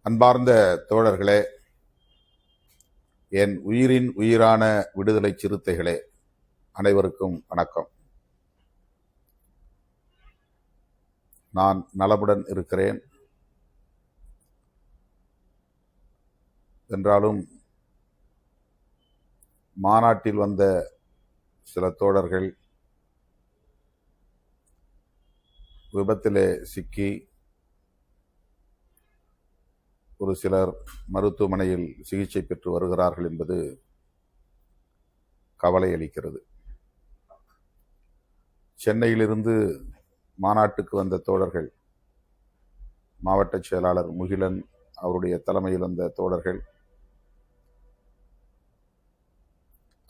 அன்பார்ந்த தோழர்களே, என் உயிரின் உயிரான விடுதலை சிறுத்தைகளே, அனைவருக்கும் வணக்கம். நான் நலமுடன் இருக்கிறேன். என்றாலும் மாநாட்டில் வந்த சில தோழர்கள் விபத்திலே சிக்கி ஒரு சிலர் மருத்துவமனையில் சிகிச்சை பெற்று வருகிறார்கள் என்பது கவலை அளிக்கிறது. சென்னையிலிருந்து மாநாட்டுக்கு வந்த தோழர்கள், மாவட்ட செயலாளர் முகிலன் அவருடைய தலைமையில் வந்த தோழர்கள்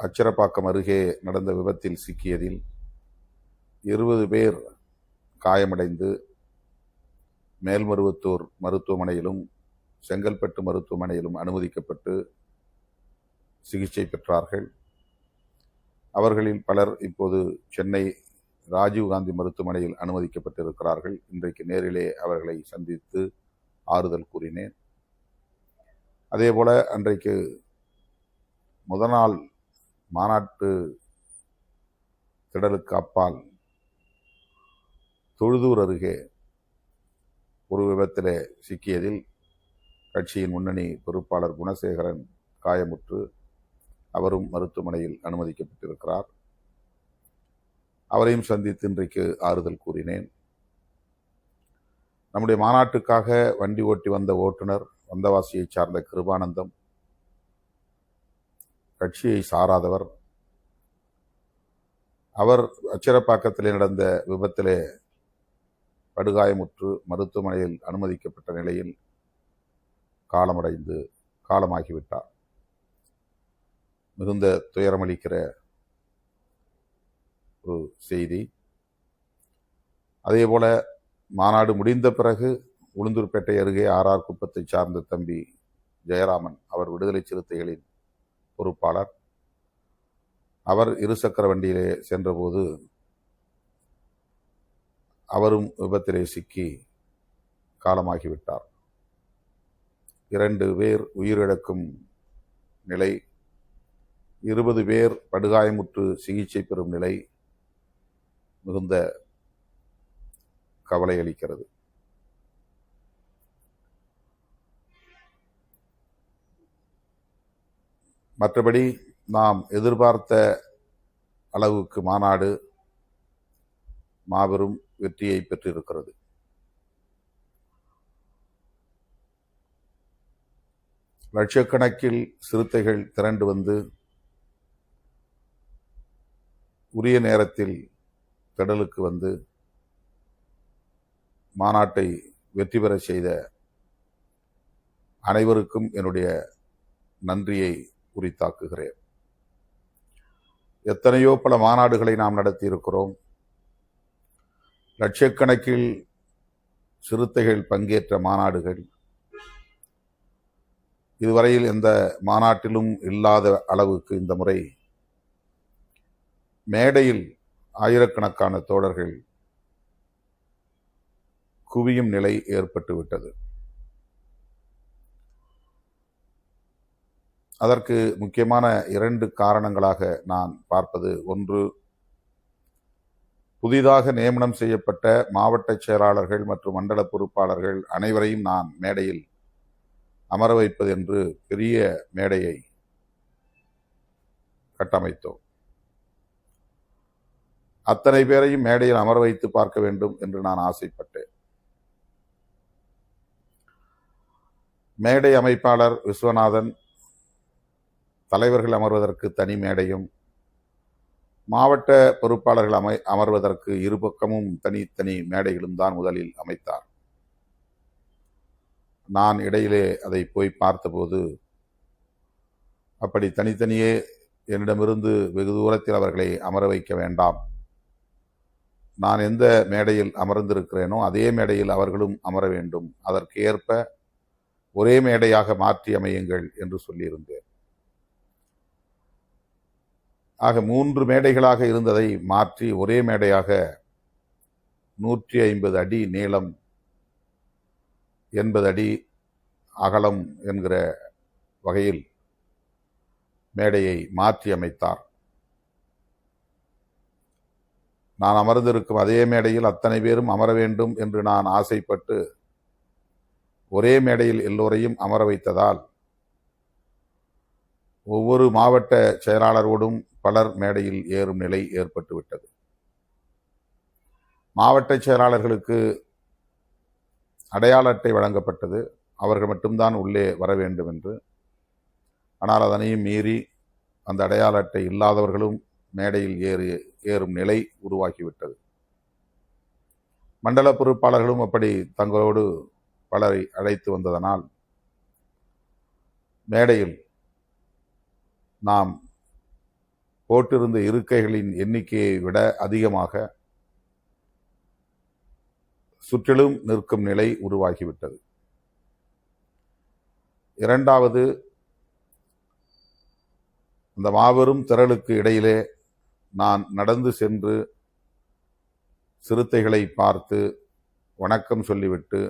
அச்சிரப்பாக்கம் அருகே நடந்த விபத்தில் சிக்கியதில் 20 பேர் காயமடைந்து மேல்மருவத்தூர் மருத்துவமனையிலும் செங்கல்பட்டு மருத்துவமனையிலும் அனுமதிக்கப்பட்டு சிகிச்சை பெற்றார்கள். அவர்களில் பலர் இப்போது சென்னை ராஜீவ்காந்தி மருத்துவமனையில் அனுமதிக்கப்பட்டிருக்கிறார்கள். இன்றைக்கு நேரிலே அவர்களை சந்தித்து ஆறுதல் கூறினேன். அதேபோல அன்றைக்கு முதல் நாள் மாநாட்டு திடலுக்கு அப்பால் தொழுதூர் அருகே ஒரு விபத்திலே சிக்கியதில் கட்சியின் முன்னணி பொறுப்பாளர் குணசேகரன் காயமுற்று அவரும் மருத்துவமனையில் அனுமதிக்கப்பட்டிருக்கிறார். அவரையும் சந்தித்து இன்றைக்கு ஆறுதல் கூறினேன். நம்முடைய மாநாட்டுக்காக வண்டி ஓட்டி வந்த ஓட்டுநர் வந்தவாசியை சார்ந்த கிருபானந்தம் கட்சியை சாராதவர். அவர் அச்சிரப்பாக்கத்திலே நடந்த விபத்திலே படுகாயமுற்று மருத்துவமனையில் அனுமதிக்கப்பட்ட நிலையில் காலமாகிவிட்டார். மிகுந்த துயரமளிக்கிற ஒரு செய்தி. அதேபோல மாநாடு முடிந்த பிறகு உளுந்தூர்பேட்டை அருகே ஆர்ஆர் குப்பத்தை சார்ந்த தம்பி ஜெயராமன், அவர் விடுதலை சிறுத்தைகளின் பொறுப்பாளர், அவர் இருசக்கர வண்டியிலே சென்றபோது அவரும் விபத்திலே சிக்கி காலமாகிவிட்டார். 2 பேர் உயிரிழக்கும் நிலை, 20 பேர் படுகாயமுற்று சிகிச்சை பெறும் நிலை மிகுந்த கவலை அளிக்கிறது. மற்றபடி நாம் எதிர்பார்த்த அளவுக்கு மாநாடு மாபெரும் வெற்றியை பெற்றிருக்கிறது. லட்சக்கணக்கில் சிறுத்தைகள் திரண்டு வந்து உரிய நேரத்தில் திடலுக்கு வந்து மாநாட்டை வெற்றி பெற செய்த அனைவருக்கும் என்னுடைய நன்றியை உரித்தாக்குகிறேன். எத்தனையோ பல மாநாடுகளை நாம் நடத்தியிருக்கிறோம். லட்சக்கணக்கில் சிறுத்தைகள் பங்கேற்ற மாநாடுகள், இதுவரையில் எந்த மாநாட்டிலும் இல்லாத அளவுக்கு இந்த முறை மேடையில் ஆயிரக்கணக்கான தோழர்கள் குவியும் நிலை ஏற்பட்டுவிட்டது. அதற்கு முக்கியமான 2 காரணங்களாக நான் பார்ப்பது, ஒன்று, புதிதாக நியமனம் செய்யப்பட்ட மாவட்ட செயலாளர்கள் மற்றும் மண்டல பொறுப்பாளர்கள் அனைவரையும் நான் மேடையில் அமர வைப்பது என்று பெரிய மேடையை கட்டமைத்தோம். அத்தனை பேரையும் மேடையில் அமர வைத்து பார்க்க வேண்டும் என்று நான் ஆசைப்பட்டேன். மேடை அமைப்பாளர் விஸ்வநாதன், தலைவர்கள் அமர்வதற்கு தனி மேடையும், மாவட்ட பொறுப்பாளர்கள் அமர்வதற்கு இருபக்கமும் தனித்தனி மேடைகளும் தான் முதலில் அமைத்தார். நான் இடையிலே அதை போய் பார்த்தபோது அப்படி தனித்தனியே என்னிடமிருந்து வெகு தூரத்தில் அவர்களை அமர வைக்க வேண்டாம், நான் எந்த மேடையில் அமர்ந்திருக்கிறேனோ அதே மேடையில் அவர்களும் அமர வேண்டும், அதற்கு ஏற்ப ஒரே மேடையாக மாற்றி அமையுங்கள் என்று சொல்லியிருந்தேன். ஆக 3 மேடைகளாக இருந்ததை மாற்றி ஒரே மேடையாக 150 அடி நீளம், 80 அடி அகலம் என்கிற வகையில் மேடையை மாற்றி அமைத்தார். நான் அமர்ந்திருக்கும் அதே மேடையில் அத்தனை பேரும் அமர வேண்டும் என்று நான் ஆசைப்பட்டு ஒரே மேடையில் எல்லோரையும் அமர வைத்ததால் ஒவ்வொரு மாவட்ட செயலாளரோடும் பலர் மேடையில் ஏறும் நிலை ஏற்பட்டுவிட்டது. மாவட்ட செயலாளர்களுக்கு அடையாள அட்டை வழங்கப்பட்டது. அவர்கள் மட்டும்தான் உள்ளே வர வேண்டும் என்று. ஆனால் அதனையும் மீறி அந்த அடையாள அட்டை இல்லாதவர்களும் மேடையில் ஏறும் நிலை உருவாகிவிட்டது. மண்டல பொறுப்பாளர்களும் அப்படி தங்களோடு பலரை அழைத்து வந்ததனால் மேடையில் நாம் போட்டிருந்த இருக்கைகளின் எண்ணிக்கையை விட அதிகமாக சுற்றிலும் நிற்கும் நிலை உருவாகிவிட்டது. இரண்டாவது, அந்த மாபெரும் திரளுக்கு இடையிலே நான் நடந்து சென்று சிறுத்தைகளை பார்த்து வணக்கம் சொல்லிவிட்டு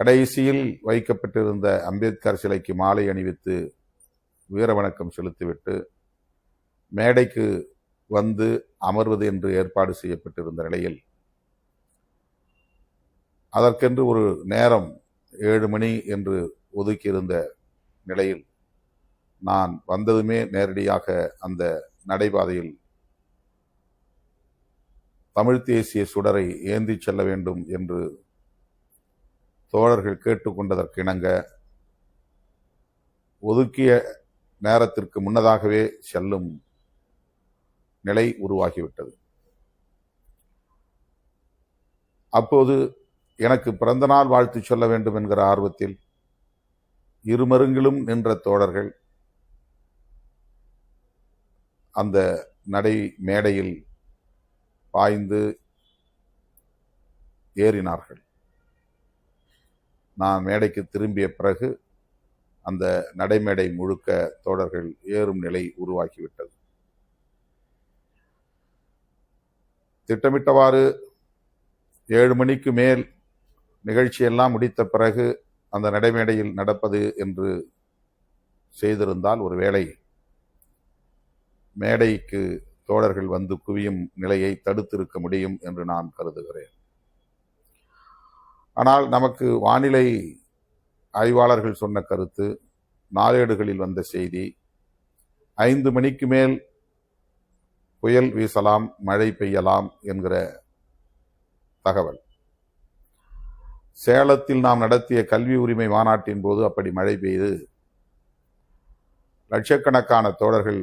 கடைசியில் வைக்கப்பட்டிருந்த அம்பேத்கர் சிலைக்கு மாலை அணிவித்து வீர வணக்கம் செலுத்திவிட்டு மேடைக்கு வந்து அமர்வது என்று ஏற்பாடு செய்யப்பட்டிருந்த நிலையில் அதற்கென்று ஒரு நேரம் 7 மணி என்று ஒதுக்கியிருந்த நிலையில் நான் வந்ததுமே நேரடியாக அந்த நடைபாதையில் தமிழ் தேசிய சுடரை ஏந்தி செல்ல வேண்டும் என்று தோழர்கள் கேட்டுக்கொண்டதற்கிணங்க ஒதுக்கிய நேரத்திற்கு முன்னதாகவே செல்லும் நிலை உருவாகிவிட்டது. அப்போது எனக்கு பிறந்தநாள் வாழ்த்து சொல்ல வேண்டும் என்கிற ஆர்வத்தில் இருமருங்கிலும் நின்ற தோழர்கள் அந்த நடை மேடையில் பாய்ந்து ஏறினார்கள். நான் மேடைக்கு திரும்பிய பிறகு அந்த நடைமேடை முழுக்க தோழர்கள் ஏறும் நிலை உருவாகிவிட்டது. திட்டமிட்டவாறு 7 மணிக்கு மேல் நிகழ்ச்சியெல்லாம் முடித்த பிறகு அந்த நடைமேடையில் நடப்பது என்று செய்திருந்தால் ஒருவேளை மேடைக்கு தோழர்கள் வந்து குவியும் நிலையை தடுத்திருக்க முடியும் என்று நான் கருதுகிறேன். ஆனால் நமக்கு வானிலை ஆய்வாளர்கள் சொன்ன கருத்து, நாளேடுகளில் வந்த செய்தி, 5 மணிக்கு மேல் புயல் வீசலாம், மழை பெய்யலாம் என்கிற தகவல். சேலத்தில் நாம் நடத்திய கல்வி உரிமை மாநாட்டின் போது அப்படி மழை பெய்து லட்சக்கணக்கான தோழர்கள்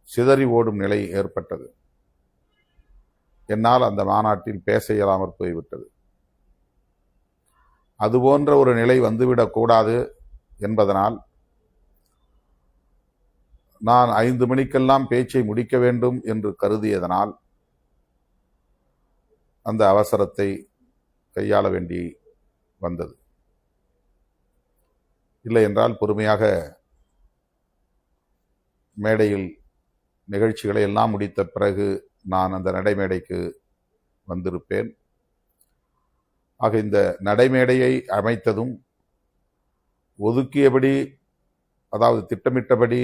சிதறி ஓடும் நிலை ஏற்பட்டது. என்னால் அந்த மாநாட்டில் பேச இயலாமற் போய்விட்டது. அதுபோன்ற ஒரு நிலை வந்துவிடக்கூடாது என்பதனால் நான் 5 மணிக்கெல்லாம் பேச்சை முடிக்க வேண்டும் என்று கருதியதனால் அந்த அவசரத்தை கையாள வேண்டி வந்தது. இல்லை என்றால் பொறுமையாக மேடையில் நிகழ்ச்சிகளை எல்லாம் முடித்த பிறகு நான் அந்த நடைமேடைக்கு வந்திருப்பேன். ஆக இந்த நடைமேடையை அமைத்ததும் ஒதுக்கியபடி, அதாவது திட்டமிட்டபடி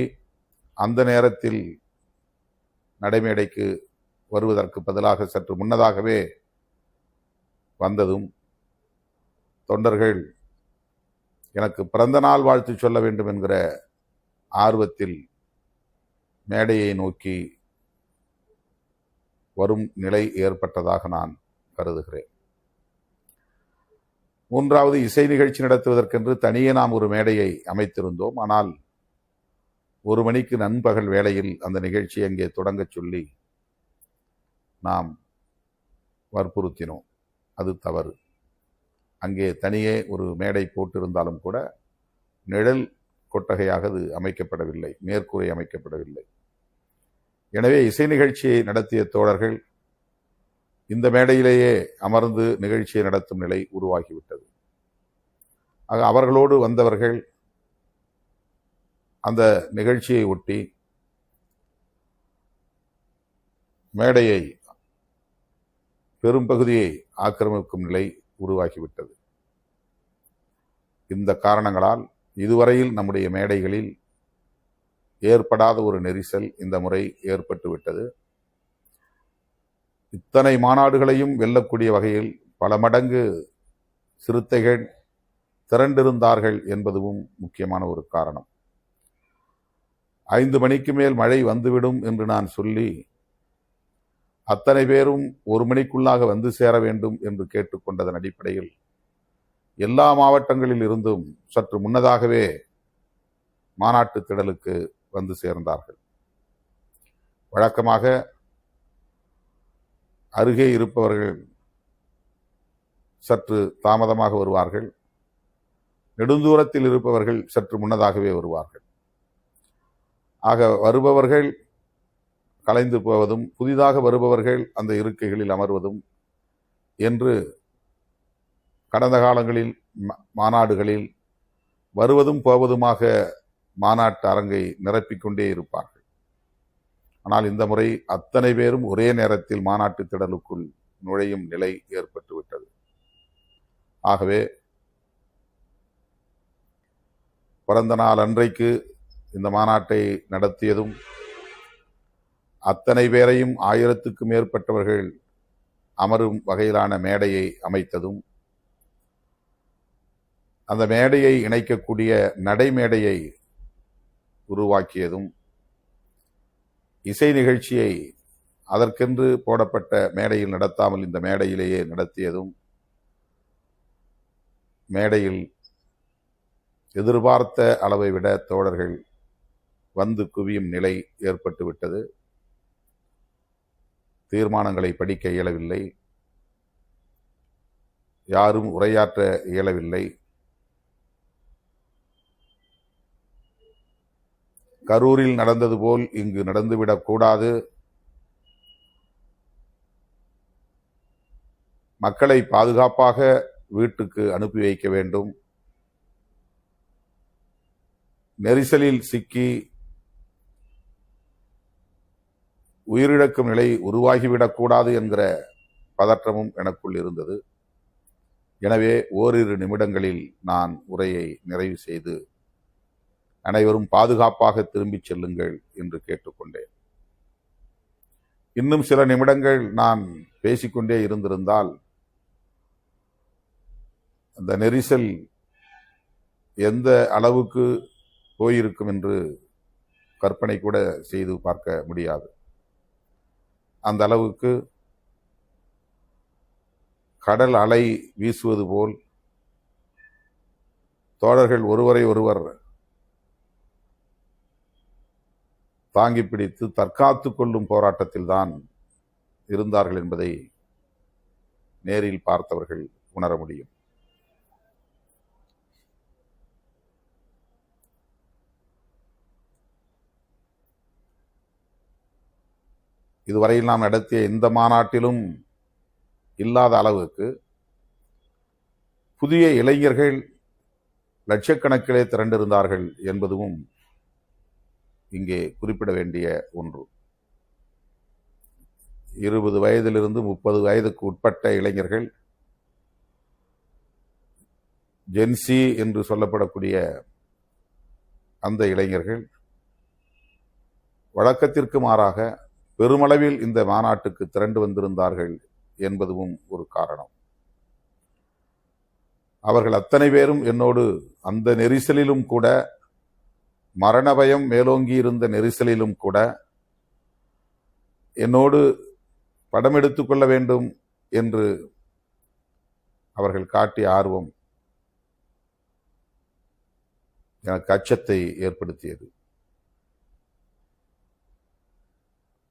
அந்த நேரத்தில் நடைமேடைக்கு வருவதற்கு பதிலாக சற்று முன்னதாகவே வந்ததும் தொண்டர்கள் எனக்கு பிறந்த நாள் வாழ்த்து சொல்ல வேண்டும் என்கிற ஆர்வத்தில் மேடையை நோக்கி வரும் நிலை ஏற்பட்டதாக நான் கருதுகிறேன். மூன்றாவது, இசை நிகழ்ச்சி நடத்துவதற்கென்று தனியே நாம் ஒரு மேடையை அமைத்திருந்தோம். ஆனால் 1 மணிக்கு நண்பகல் வேளையில் அந்த நிகழ்ச்சி அங்கே தொடங்கச் சொல்லி நாம் வற்புறுத்தினோம். அது தவறு. அங்கே தனியே ஒரு மேடை போட்டிருந்தாலும் கூட நிழல் கொட்டகையாக அது அமைக்கப்படவில்லை, மேற்கூரை அமைக்கப்படவில்லை. எனவே இசை நிகழ்ச்சியை நடத்திய தோழர்கள் இந்த மேடையிலேயே அமர்ந்து நிகழ்ச்சியை நடத்தும் நிலை உருவாகிவிட்டது. ஆக அவர்களோடு வந்தவர்கள் அந்த நிகழ்ச்சியை ஒட்டி மேடையை பெரும்பகுதியை ஆக்கிரமிக்கும் நிலை உருவாகிவிட்டது. இந்த காரணங்களால் இதுவரையில் நம்முடைய மேடைகளில் ஏற்படாத ஒரு நெரிசல் இந்த முறை ஏற்பட்டுவிட்டது. இத்தனை மாநாடுகளையும் வெல்லக்கூடிய வகையில் பல மடங்கு சிறுத்தைகள் திரண்டிருந்தார்கள் என்பதும் முக்கியமான ஒரு காரணம். 5 மணிக்கு மேல் மழை வந்துவிடும் என்று நான் சொல்லி அத்தனை பேரும் 1 மணிக்குள்ளாக வந்து சேர வேண்டும் என்று கேட்டுக்கொண்டதன் அடிப்படையில் எல்லா மாவட்டங்களில் இருந்தும் சற்று முன்னதாகவே மாநாட்டு திடலுக்கு வந்து சேர்ந்தார்கள். வழக்கமாக அருகே இருப்பவர்கள் சற்று தாமதமாக வருவார்கள், நெடுந்தூரத்தில் இருப்பவர்கள் சற்று முன்னதாகவே வருவார்கள். ஆக வருபவர்கள் கலைந்து போவதும் புதிதாக வருபவர்கள் அந்த இருக்கைகளில் அமர்வதும் என்று கடந்த காலங்களில் மாநாடுகளில் வருவதும் போவதுமாக மாநாட்டு அரங்கை நிரப்பிக்கொண்டே இருப்பார்கள். ஆனால் இந்த முறை அத்தனை பேரும் ஒரே நேரத்தில் மாநாட்டு திடலுக்குள் நுழையும் நிலை ஏற்பட்டுவிட்டது. ஆகவே பிறந்த நாள் அன்றைக்கு இந்த மாநாட்டை நடத்தியதும் அத்தனை பேரையும் 1000க்கும் மேற்பட்டவர்கள் அமரும் வகையிலான மேடையை அமைத்ததும் அந்த மேடையை இணைக்கக்கூடிய நடைமேடையை உருவாக்கியதும் இசை நிகழ்ச்சியை அதற்கென்று போடப்பட்ட மேடையில் நடத்தாமல் இந்த மேடையிலேயே நடத்தியதும் மேடையில் எதிர்பார்த்த அளவை விட தோழர்கள் வந்து குவியும் நிலை ஏற்பட்டுவிட்டது. தீர்மானங்களை படிக்க இயலவில்லை, யாரும் உரையாற்ற இயலவில்லை. கரூரில் நடந்தது போல் இங்கு நடந்துவிடக் கூடாது, மக்களை பாதுகாப்பாக வீட்டுக்கு அனுப்பி வைக்க வேண்டும், நெரிசலில் சிக்கி உயிரிழக்கும் நிலை உருவாகிவிடக்கூடாது என்கிற பதற்றமும் எனக்குள் இருந்தது. எனவே ஓரிரு நிமிடங்களில் நான் உரையை நிறைவு செய்து அனைவரும் பாதுகாப்பாக திரும்பிச் செல்லுங்கள் என்று கேட்டுக்கொண்டேன். இன்னும் சில நிமிடங்கள் நான் பேசிக்கொண்டே இருந்திருந்தால் அந்த நெரிசல் எந்த அளவுக்கு போயிருக்கும் என்று கற்பனை கூட செய்து பார்க்க முடியாது. அந்த அளவுக்கு கடல் அலை வீசுவது போல் தோழர்கள் ஒருவரை ஒருவர் தாங்கி பிடித்து தற்காத்து கொள்ளும் போராட்டத்தில் தான் இருந்தார்கள் என்பதை நேரில் பார்த்தவர்கள் உணர முடியும். இதுவரையில் நாம் நடத்திய இந்த மாநாட்டிலும் இல்லாத அளவுக்கு புதிய இளைஞர்கள் லட்சக்கணக்கிலே திரண்டிருந்தார்கள் என்பதும் இங்கே குறிப்பிட வேண்டிய ஒன்று. 20 வயதிலிருந்து 30 வயதுக்கு உட்பட்ட இளைஞர்கள், ஜென்சி என்று சொல்லப்படக்கூடிய அந்த இளைஞர்கள் வழக்கத்திற்கு மாறாக பெருமளவில் இந்த மாநாட்டுக்கு திரண்டு வந்திருந்தார்கள் என்பதும் ஒரு காரணம். அவர்கள் அத்தனை பேரும் என்னோடு அந்த நெரிசலிலும் கூட, மரண பயம் மேலோங்கி இருந்த நெரிசலிலும் கூட என்னோடு படம் எடுத்துக் கொள்ள வேண்டும் என்று அவர்கள் காட்டிய ஆர்வம் எனக்கு அச்சத்தை ஏற்படுத்தியது.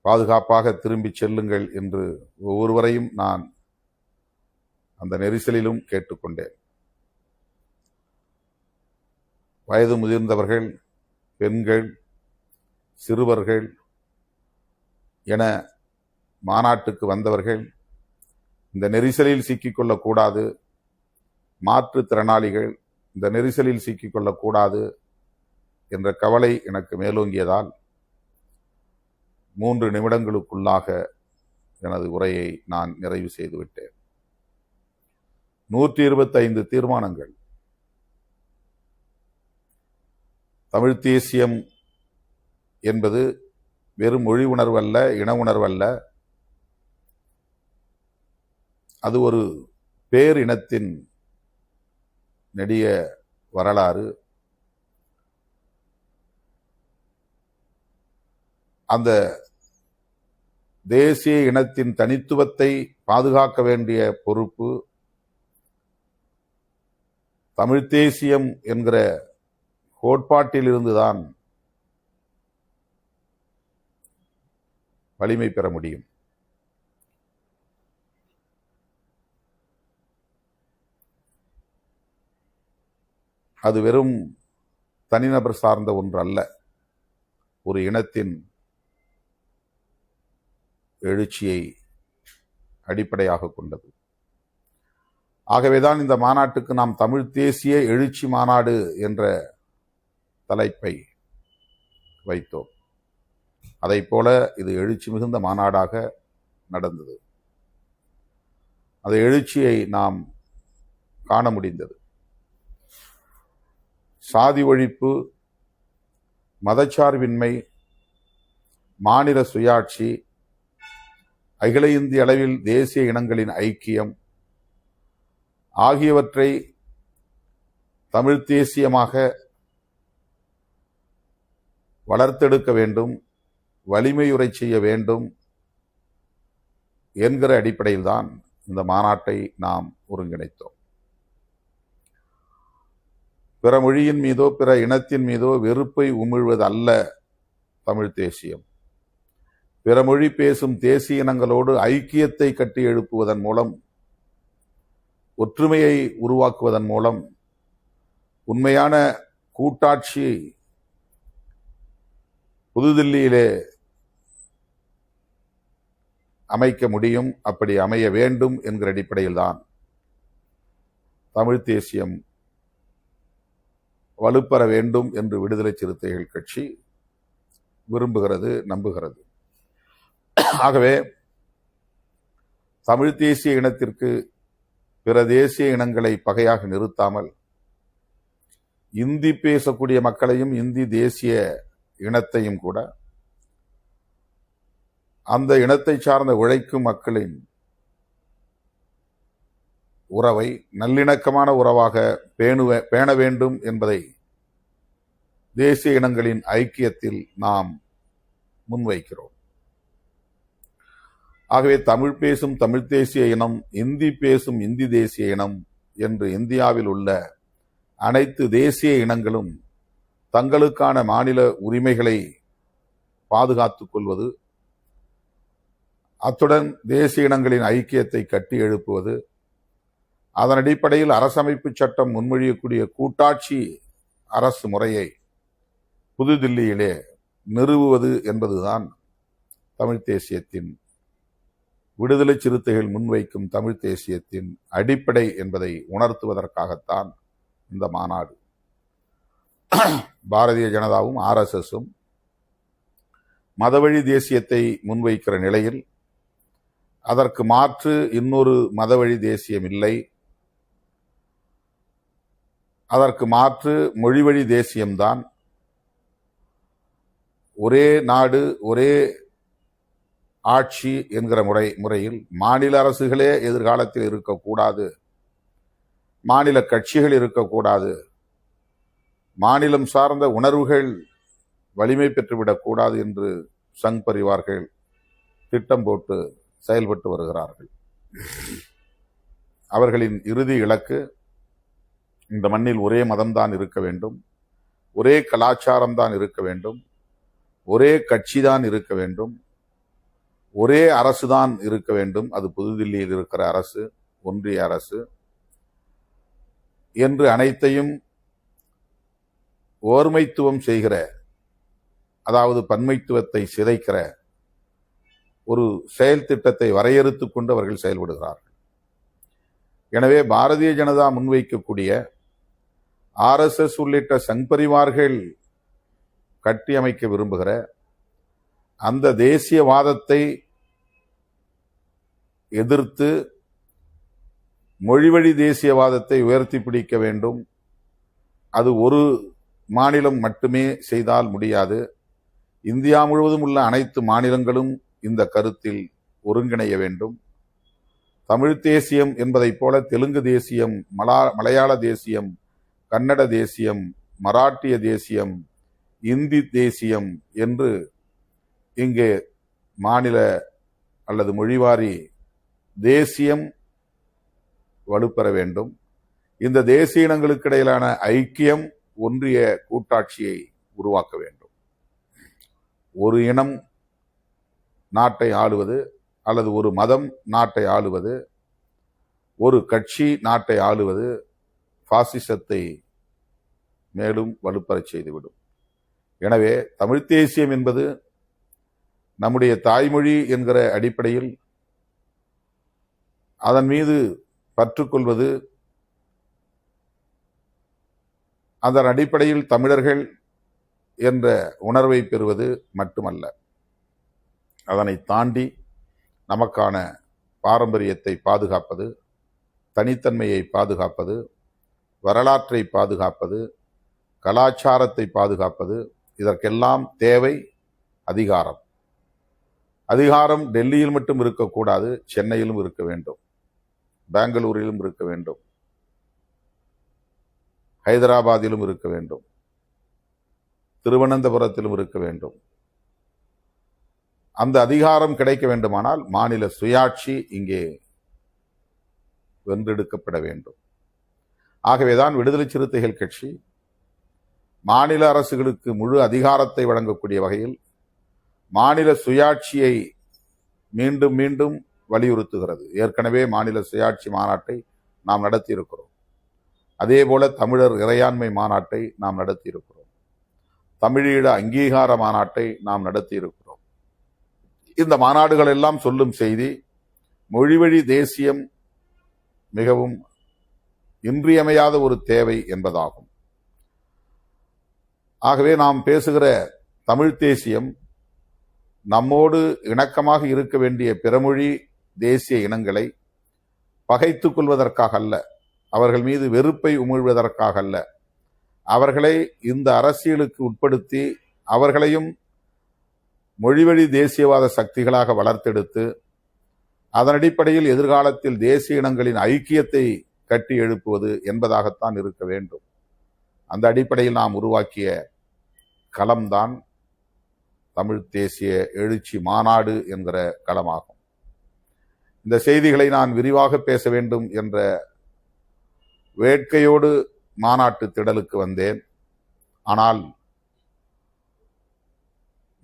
பாதுகாப்பாக திரும்பி செல்லுங்கள் என்று ஒவ்வொருவரையும் நான் அந்த நெரிசலிலும் கேட்டுக்கொண்டேன். வயது முதிர்ந்தவர்கள், பெண்கள், சிறுவர்கள் என மாநாட்டுக்கு வந்தவர்கள் இந்த நெரிசலில் சிக்கிக்கொள்ளக்கூடாது, மாற்றுத்திறனாளிகள் இந்த நெரிசலில் சிக்கிக்கொள்ளக்கூடாது என்ற கவலை எனக்கு மேலோங்கியதால் 3 நிமிடங்களுக்குள்ளாக எனது உரையை நான் நிறைவு செய்துவிட்டேன். 125 தீர்மானங்கள், தமிழ் தேசியம் என்பது வெறும் மொழி உணர்வு அல்ல, இன உணர்வு அல்ல. அது ஒரு பேரினத்தின் நெடிய வரலாறு. அந்த தேசிய இனத்தின் தனித்துவத்தை பாதுகாக்க வேண்டிய பொறுப்பு தமிழ் தேசியம் என்கிற கோட்பாட்டில் இருந்துதான் வலிமை பெற முடியும். அது வெறும் தனிநபர் சார்ந்த ஒன்று அல்ல, ஒரு இனத்தின் எழுச்சியை அடிப்படையாக கொண்டது. ஆகவேதான் இந்த மாநாட்டுக்கு நாம் தமிழ் தேசிய எழுச்சி மாநாடு என்ற தலைப்பை வைத்தோம். அதைப்போல இது எழுச்சி மிகுந்த மாநாடாக நடந்தது. அந்த எழுச்சியை நாம் காண முடிந்தது. சாதி ஒழிப்பு, மதச்சார்பின்மை, மாநில சுயாட்சி, அகில இந்திய அளவில் தேசிய இனங்களின் ஐக்கியம் ஆகியவற்றை தமிழ் தேசியமாக வளர்த்தெடுக்க வேண்டும், வலிமையுறை செய்ய வேண்டும் என்கிற அடிப்படையில்தான் இந்த மாநாட்டை நாம் ஒருங்கிணைத்தோம். பிற மொழியின் மீதோ பிற இனத்தின் மீதோ வெறுப்பை உமிழ்வது அல்ல தமிழ் தேசியம். பிற மொழி பேசும் தேசிய இனங்களோடு ஐக்கியத்தை கட்டி எழுப்புவதன் மூலம், ஒற்றுமையை உருவாக்குவதன் மூலம் உண்மையான கூட்டாட்சி புதுதில்லியிலே அமைக்க முடியும், அப்படி அமைய வேண்டும் என்கிற அடிப்படையில்தான் தமிழ் தேசியம் வலுப்பெற வேண்டும் என்று விடுதலை சிறுத்தைகள் கட்சி விரும்புகிறது, நம்புகிறது. ஆகவே தமிழ் தேசிய இனத்திற்கு பிற தேசிய இனங்களை பகையாக நிறுத்தாமல், இந்தி பேசக்கூடிய மக்களையும் இந்தி தேசிய இனத்தையும் கூட அந்த இனத்தை சார்ந்த உழைக்கும் மக்களின் உறவை நல்லிணக்கமான உறவாக பேண வேண்டும் என்பதை தேசிய இனங்களின் ஐக்கியத்தில் நாம் முன்வைக்கிறோம். ஆகவே தமிழ் பேசும் தமிழ் தேசிய இனம், இந்தி பேசும் இந்தி தேசிய இனம் என்று இந்தியாவில் உள்ள அனைத்து தேசிய இனங்களும் தங்களுக்கான மாநில உரிமைகளை பாதுகாத்துக் கொள்வது, அத்துடன் தேசிய இனங்களின் ஐக்கியத்தை கட்டி எழுப்புவது, அதன் அடிப்படையில் அரசமைப்பு சட்டம் முன்மொழியக்கூடிய கூட்டாட்சி அரசு முறையை புதுதில்லியிலே நிறுவுவது என்பதுதான் தமிழ் தேசியத்தின், விடுதலை சிறுத்தைகள் முன்வைக்கும் தமிழ் தேசியத்தின் அடிப்படை என்பதை உணர்த்துவதற்காகத்தான் இந்த மாநாடு. பாரதிய ஜனதாவும் RSSம் மதவழி தேசியத்தை முன்வைக்கிற நிலையில் அதற்கு மாற்று இன்னொரு மதவழி தேசியம் இல்லை, அதற்கு மாற்று மொழிவழி தேசியம்தான். ஒரே நாடு ஒரே ஆட்சி என்கிற முறையில் மாநில அரசுகளே எதிர்காலத்தில் இருக்கக்கூடாது, மாநில கட்சிகள் இருக்கக்கூடாது, மாநிலம் சார்ந்த உணர்வுகள் வலிமை பெற்றுவிடக்கூடாது என்று சங் பரிவார்கள் திட்டம் போட்டு செயல்பட்டு வருகிறார்கள். அவர்களின் இறுதி இலக்கு இந்த மண்ணில் ஒரே மதம்தான் இருக்க வேண்டும், ஒரே கலாச்சாரம்தான் இருக்க வேண்டும், ஒரே கட்சிதான் இருக்க வேண்டும், ஒரே அரசுதான் இருக்க வேண்டும், அது புதுதில்லியில் இருக்கிற அரசு, ஒன்றிய அரசு என்று அனைத்தையும் ஓர்மைத்துவம் செய்கிற, அதாவது பன்மைத்துவத்தை சிதைக்கிற ஒரு செயல் திட்டத்தை வரையறுத்துக் கொண்டு அவர்கள் செயல்படுகிறார்கள். எனவே பாரதிய ஜனதா முன்வைக்கக்கூடிய RSS உள்ளிட்ட சங் பரிவார்கள் கட்டியமைக்க விரும்புகிற அந்த தேசியவாதத்தை எதிர்த்து மொழிவழி தேசியவாதத்தை உயர்த்தி பிடிக்க வேண்டும். அது ஒரு மாநிலம் மட்டுமே செய்தால் முடியாது. இந்தியா முழுவதும் உள்ள அனைத்து மாநிலங்களும் இந்த கருத்தில் ஒருங்கிணைய வேண்டும். தமிழ் தேசியம் என்பதைப் போல தெலுங்கு தேசியம், மலையாள தேசியம், கன்னட தேசியம், மராட்டிய தேசியம், இந்தி தேசியம் என்று இங்கே மாநில அல்லது மொழிவாரி தேசியம் வலுப்பெற வேண்டும். இந்த தேசிய இனங்களுக்கு இடையிலான ஐக்கியம், ஒன்றிய கூட்டாட்சியை உருவாக்க வேண்டும். ஒரு இனம் நாட்டை ஆளுவது அல்லது ஒரு மதம் நாட்டை ஆளுவது, ஒரு கட்சி நாட்டை ஆளுவது பாசிசத்தை மேலும் வலுப்பெறச் செய்துவிடும். எனவே தமிழ்த் தேசியம் என்பது நம்முடைய தாய்மொழி என்கிற அடிப்படையில் அதன் மீது பற்றுக்கொள்வது, அதன் அடிப்படையில் தமிழர்கள் என்ற உணர்வை பெறுவது மட்டுமல்ல, அதனை தாண்டி நமக்கான பாரம்பரியத்தை பாதுகாப்பது, தனித்தன்மையை பாதுகாப்பது, வரலாற்றை பாதுகாப்பது, கலாச்சாரத்தை பாதுகாப்பது, இதற்கெல்லாம் தேவை அதிகாரம். அதிகாரம் டெல்லியில் மட்டும் இருக்கக்கூடாது, சென்னையிலும் இருக்க வேண்டும், பெங்களூரிலும் இருக்க வேண்டும், ஹைதராபாத்திலும் இருக்க வேண்டும், திருவனந்தபுரத்திலும் இருக்க வேண்டும். அந்த அதிகாரம் கிடைக்க வேண்டுமானால் மாநில சுயாட்சி இங்கே வென்றெடுக்கப்பட வேண்டும். ஆகவேதான் விடுதலை சிறுத்தைகள் கட்சி மாநில அரசுகளுக்கு முழு அதிகாரத்தை வழங்கக்கூடிய வகையில் மாநில சுயாட்சியை மீண்டும் மீண்டும் வலியுறுத்துகிறது. ஏற்கனவே மாநில சுயாட்சி மாநாட்டை நாம் நடத்தியிருக்கிறோம். அதே போல தமிழர் இறையாண்மை மாநாட்டை நாம் நடத்தியிருக்கிறோம். தமிழீழ அங்கீகார மாநாட்டை நாம் நடத்தியிருக்கிறோம். இந்த மாநாடுகள் எல்லாம் சொல்லும் செய்தி, மொழிவழி தேசியம் மிகவும் இன்றியமையாத ஒரு தேவை என்பதாகும். ஆகவே நாம் பேசுகிற தமிழ் தேசியம் நம்மோடு இணக்கமாக இருக்க வேண்டிய பிறமொழி தேசிய இனங்களை பகைத்துக் கொள்வதற்காக அல்ல, அவர்கள் மீது வெறுப்பை உமிழ்வதற்காக அல்ல, அவர்களை இந்த அரசியலுக்கு உட்படுத்தி அவர்களையும் மொழிவழி தேசியவாத சக்திகளாக வளர்த்தெடுத்து அதன் அடிப்படையில் எதிர்காலத்தில் தேசிய இனங்களின் ஐக்கியத்தை கட்டி எழுப்புவது என்பதாகத்தான் இருக்க வேண்டும். அந்த அடிப்படையில் நாம் உருவாக்கிய களம்தான் தமிழ் தேசிய எழுச்சி மாநாடு என்கிற களமாகும். இந்த செய்திகளை நான் விரிவாக பேச வேண்டும் என்ற வேட்கையோடு மாநாட்டு திடலுக்கு வந்தேன். ஆனால்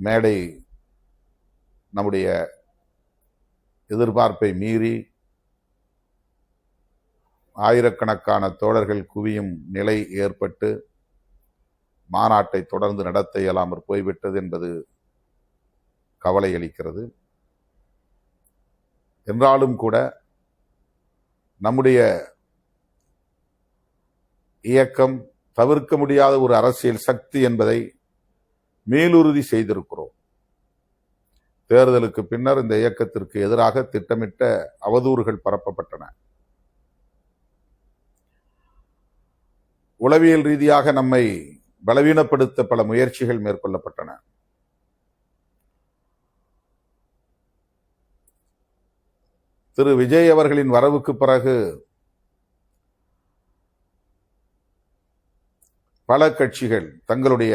மேடை நம்முடைய எதிர்பார்ப்பை மீறி ஆயிரக்கணக்கான தோழர்கள் குவியும் நிலை ஏற்பட்டு மாநாட்டை தொடர்ந்து நடத்த இயலாமற் போய்விட்டது என்பது கவலை அளிக்கிறது. என்றாலும் கூட நம்முடைய இயக்கம் தவிர்க்க முடியாத ஒரு அரசியல் சக்தி என்பதை மேலுறுதி செய்திருக்கிறோம். தேர்தலுக்கு பின்னர் இந்த இயக்கத்திற்கு எதிராக திட்டமிட்ட அவதூறுகள் பரப்பப்பட்டன. உளவியல் ரீதியாக நம்மை பலவீனப்படுத்த பல முயற்சிகள் மேற்கொள்ளப்பட்டன. திரு விஜய் அவர்களின் வரவுக்கு பிறகு பல கட்சிகள் தங்களுடைய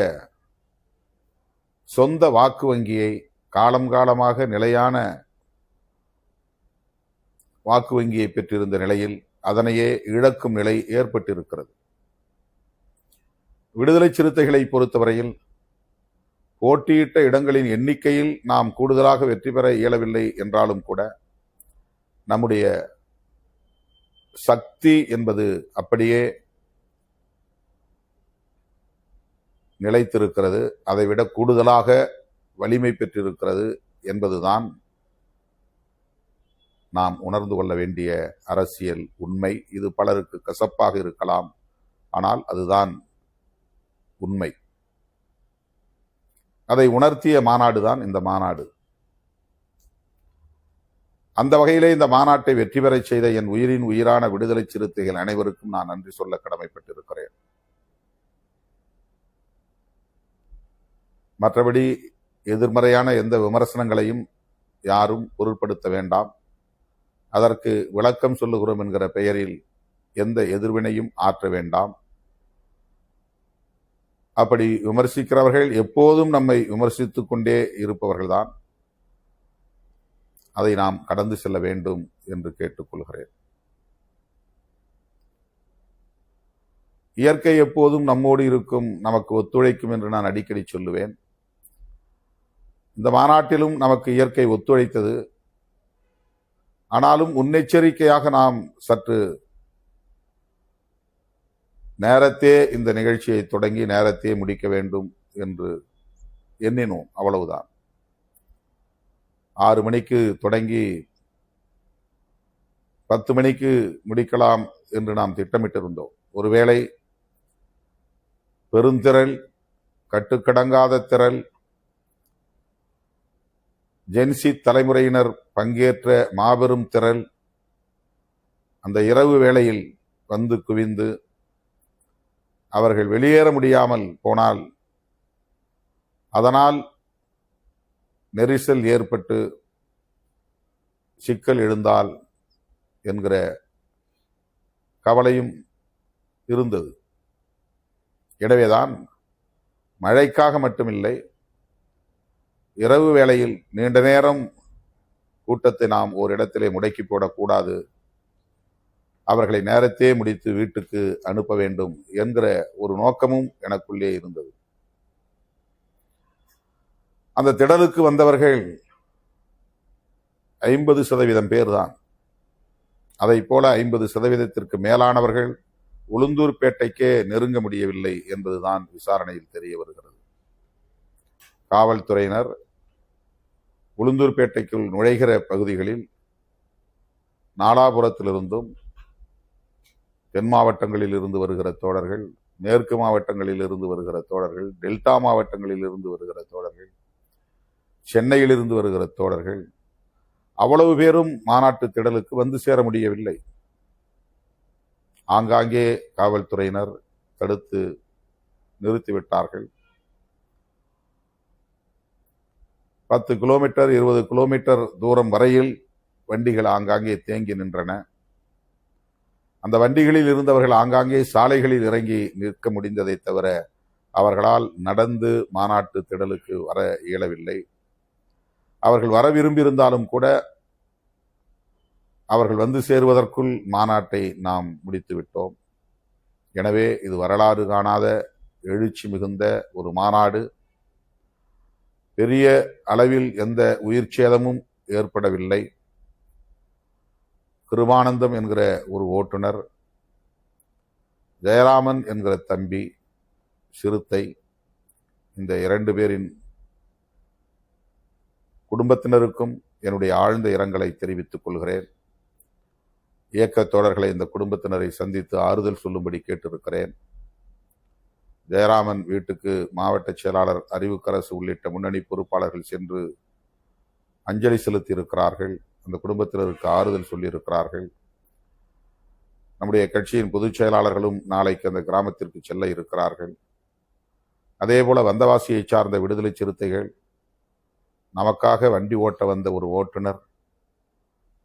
சொந்த வாக்கு வங்கியை, காலம் காலமாக நிலையான வாக்கு வங்கியை பெற்றிருந்த நிலையில் அதனையே இழக்கும் நிலை ஏற்பட்டிருக்கிறது. விடுதலை சிறுத்தைகளை பொறுத்தவரையில் போட்டியிட்ட இடங்களின் எண்ணிக்கையில் நாம் கூடுதலாக வெற்றி பெற இயலவில்லை என்றாலும் கூட நம்முடைய சக்தி என்பது அப்படியே நிலைத்திருக்கிறது, அதைவிட கூடுதலாக வலிமை பெற்றிருக்கிறது என்பதுதான் நாம் உணர்ந்து கொள்ள வேண்டிய அரசியல் உண்மை. இது பலருக்கு கசப்பாக இருக்கலாம், ஆனால் அதுதான் உண்மை. அதை உணர்த்திய மாநாடுதான் இந்த மாநாடு. அந்த வகையிலே இந்த மாநாட்டை வெற்றி பெறச் செய்த என் உயிரின் உயிரான விடுதலை சிறுத்தைகள் அனைவருக்கும் நான் நன்றி சொல்ல கடமைப்பட்டிருக்கிறேன். மற்றபடி எதிர்மறையான எந்த விமர்சனங்களையும் யாரும் பொருட்படுத்த வேண்டாம். அதற்கு விளக்கம் சொல்லுகிறோம் என்கிற பெயரில் எந்த எதிர்வினையும் ஆற்ற வேண்டாம். அப்படி விமர்சிக்கிறவர்கள் எப்போதும் நம்மை விமர்சித்துக் கொண்டே இருப்பவர்கள்தான். அதை நாம் கடந்து செல்ல வேண்டும் என்று கேட்டுக்கொள்கிறேன். இயற்கை எப்போதும் நம்மோடு இருக்கும், நமக்கு ஒத்துழைக்கும் என்று நான் அடிக்கடி சொல்லுவேன். இந்த மாநாட்டிலும் நமக்கு இயற்கை ஒத்துழைத்தது. ஆனாலும் முன்னெச்சரிக்கையாக நாம் சற்று நேரத்தே இந்த நிகழ்ச்சியை தொடங்கி நேரத்தே முடிக்க வேண்டும் என்று எண்ணினோம். அவ்வளவுதான். 6 மணிக்கு தொடங்கி 10 மணிக்கு முடிக்கலாம் என்று நாம் திட்டமிட்டிருந்தோம். ஒருவேளை பெருந்திரள், கட்டுக்கடங்காத திரள், ஜென்சி தலைமுறையினர் பங்கேற்ற மாபெரும் திரள் அந்த இரவு வேளையில் வந்து குவிந்து அவர்கள் வெளியேற முடியாமல் போனால் அதனால் நெரிசல் ஏற்பட்டு சிக்கல் எழுந்தால் என்கிற கவலையும் இருந்தது. எனவேதான் மழைக்காக மட்டுமில்லை, இரவு வேளையில் நீண்ட நேரம் கூட்டத்தை நாம் ஒரு இடத்திலே முடக்கி போடக்கூடாது, அவர்களை நேரத்தே முடித்து வீட்டுக்கு அனுப்ப வேண்டும் என்கிற ஒரு நோக்கமும் எனக்குள்ளே இருந்தது. அந்த திடலுக்கு வந்தவர்கள் 50% பேர் தான். அதை போல 50% மேலானவர்கள் உளுந்தூர்பேட்டைக்கே நெருங்க முடியவில்லை என்பதுதான் விசாரணையில் தெரிய வருகிறது. காவல்துறையினர் உளுந்தூர்பேட்டைக்குள் நுழைகிற பகுதிகளில் நாலாபுரத்திலிருந்தும், தென் மாவட்டங்களில் இருந்து வருகிற தோழர்கள், மேற்கு மாவட்டங்களில் இருந்து வருகிற தோழர்கள், டெல்டா மாவட்டங்களில் இருந்து வருகிற தோழர்கள், சென்னையில் இருந்து வருகிற தோழர்கள், அவ்வளவு பேரும் மாநாட்டு திடலுக்கு வந்து சேர முடியவில்லை. ஆங்காங்கே காவல்துறையினர் தடுத்து நிறுத்திவிட்டார்கள். 10 கிலோமீட்டர் 20 கிலோமீட்டர் தூரம் வரையில் வண்டிகள் ஆங்காங்கே தேங்கி நின்றன. அந்த வண்டிகளில் இருந்தவர்கள் ஆங்காங்கே சாலைகளில் இறங்கி நிற்க முடிந்ததை தவிர அவர்களால் நடந்து மாநாட்டு திடலுக்கு வர இயலவில்லை. அவர்கள் வர விரும்பியிருந்தாலும் கூட அவர்கள் வந்து சேருவதற்குள் மாநாட்டை நாம் முடித்து விட்டோம். எனவே இது வரலாறு காணாத எழுச்சி மிகுந்த ஒரு மாநாடு. பெரிய அளவில் எந்த உயிர் சேதமும் ஏற்படவில்லை. கிருபானந்தம் என்கிற ஒரு ஓட்டுநர், ஜெயராமன் என்கிற தம்பி சிறுத்தை, இந்த 2 பேரின் குடும்பத்தினருக்கும் என்னுடைய ஆழ்ந்த இரங்கலை தெரிவித்துக் கொள்கிறேன். இயக்க தோழர்களை, இந்த குடும்பத்தினரை சந்தித்து ஆறுதல் சொல்லும்படி கேட்டிருக்கிறேன். ஜெயராமன் வீட்டுக்கு மாவட்ட செயலாளர் அறிவுக்கரசு உள்ளிட்ட முன்னணி பொறுப்பாளர்கள் சென்று அஞ்சலி செலுத்தி இருக்கிறார்கள். அந்த குடும்பத்தினருக்கு ஆறுதல் சொல்லியிருக்கிறார்கள். நம்முடைய கட்சியின் பொதுச் செயலாளர்களும் நாளைக்கு அந்த கிராமத்திற்கு செல்ல இருக்கிறார்கள். அதேபோல வந்தவாசியை சார்ந்த விடுதலை சிறுத்தைகள், நமக்காக வண்டி ஓட்ட வந்த ஒரு ஓட்டுநர்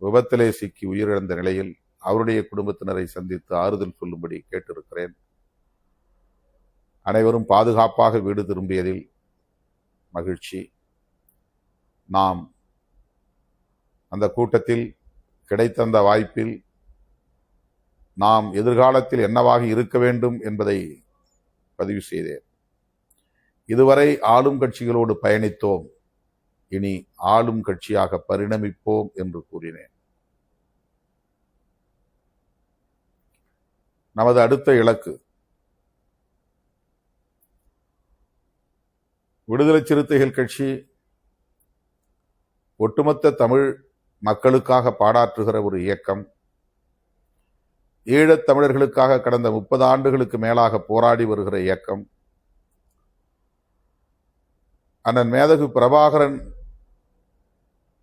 விபத்திலே சிக்கி உயிரிழந்த நிலையில் அவருடைய குடும்பத்தினரை சந்தித்து ஆறுதல் சொல்லும்படி கேட்டிருக்கிறேன். அனைவரும் பாதுகாப்பாக வீடு திரும்பியதில் மகிழ்ச்சி. நாம் அந்த கூட்டத்தில் கிடைத்த அந்த வாய்ப்பில் நாம் எதிர்காலத்தில் என்னவாக இருக்க வேண்டும் என்பதை பதிவு செய்தேன். இதுவரை ஆளும் கட்சிகளோடு பயணித்தோம், இனி ஆளும் கட்சியாக பரிணமிப்போம் என்று கூறினேன். நமது அடுத்த இலக்கு விடுதலை சிறுத்தைகள் கட்சி ஒட்டுமொத்த தமிழ் மக்களுக்காக பாடாற்றுகிற ஒரு இயக்கம். ஈழத் தமிழர்களுக்காக கடந்த 30 ஆண்டுகளுக்கு மேலாக போராடி வருகிற இயக்கம். அண்ணன் மேதகு பிரபாகரன்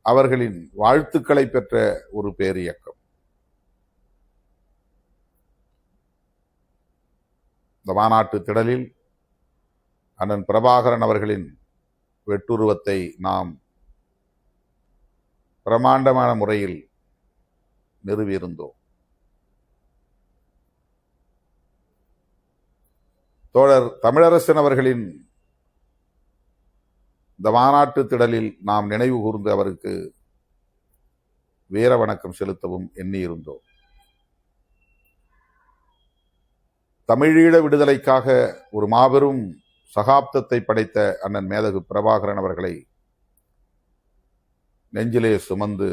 அவர்களின் வாழ்த்துக்களை பெற்ற ஒரு பேர் இயக்கம். இந்த மாநாட்டு திடலில் அண்ணன் பிரபாகரன் அவர்களின் வெட்டுருவத்தை நாம் பிரமாண்டமான முறையில் நிறுவியிருந்தோம். தோழர் தமிழரசன் அவர்களின் இந்த மாநாட்டு திடலில் நாம் நினைவு கூர்ந்து அவருக்கு வீர வணக்கம் செலுத்தவும் எண்ணியிருந்தோம். தமிழீழ விடுதலைக்காக ஒரு மாபெரும் சகாப்தத்தை படைத்த அண்ணன் மேதகு பிரபாகரன் அவர்களை நெஞ்சிலே சுமந்து